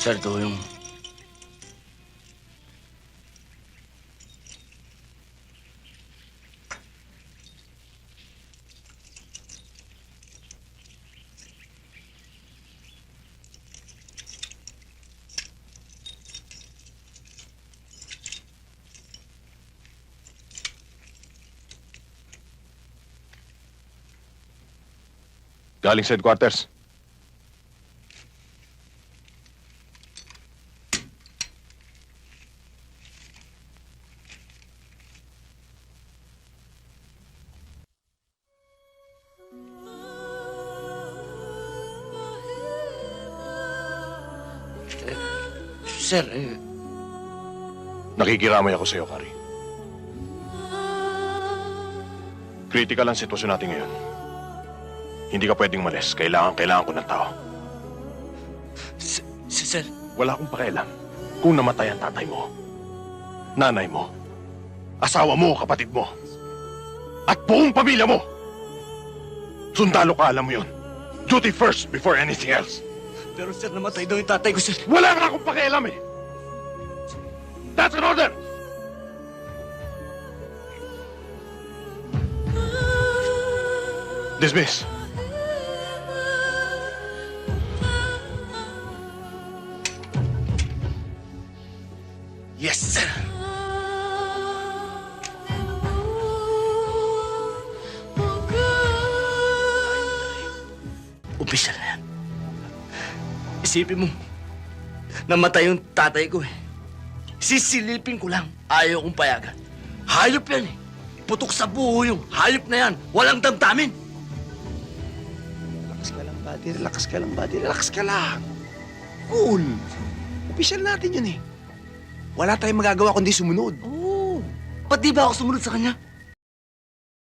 Sir, ito yung... Galing sa headquarters. Sir, Nakikiramay ako sa iyo, Kari. Critical ang sitwasyon natin ngayon. Hindi ka pwedeng umalis. Kailangan ko ng tao. Sir, Wala akong pakialam kung namatay ang tatay mo, nanay mo, asawa mo, kapatid mo, at buong pamilya mo. Sundalo ka, alam mo yun. Duty first before anything else. pero sir, namatay daw yung tatay ko, sir. Wala nga akong pakialam eh. That's an order! Dismiss. Yes, sir. Umpisa na yan. Isipin mo, namatay yung tatay ko eh. Sisilipin ko lang, ayaw kong payagan. Hayop yan eh. Putok sa buho yung hayop na yan. Walang damdamin. Relax ka lang, buddy. Relax ka lang, buddy. Relax ka lang. Cool. Opisyal natin yun eh. Wala tayong magagawa kundi sumunod. Oo. Ba't di ba ako sumunod sa kanya?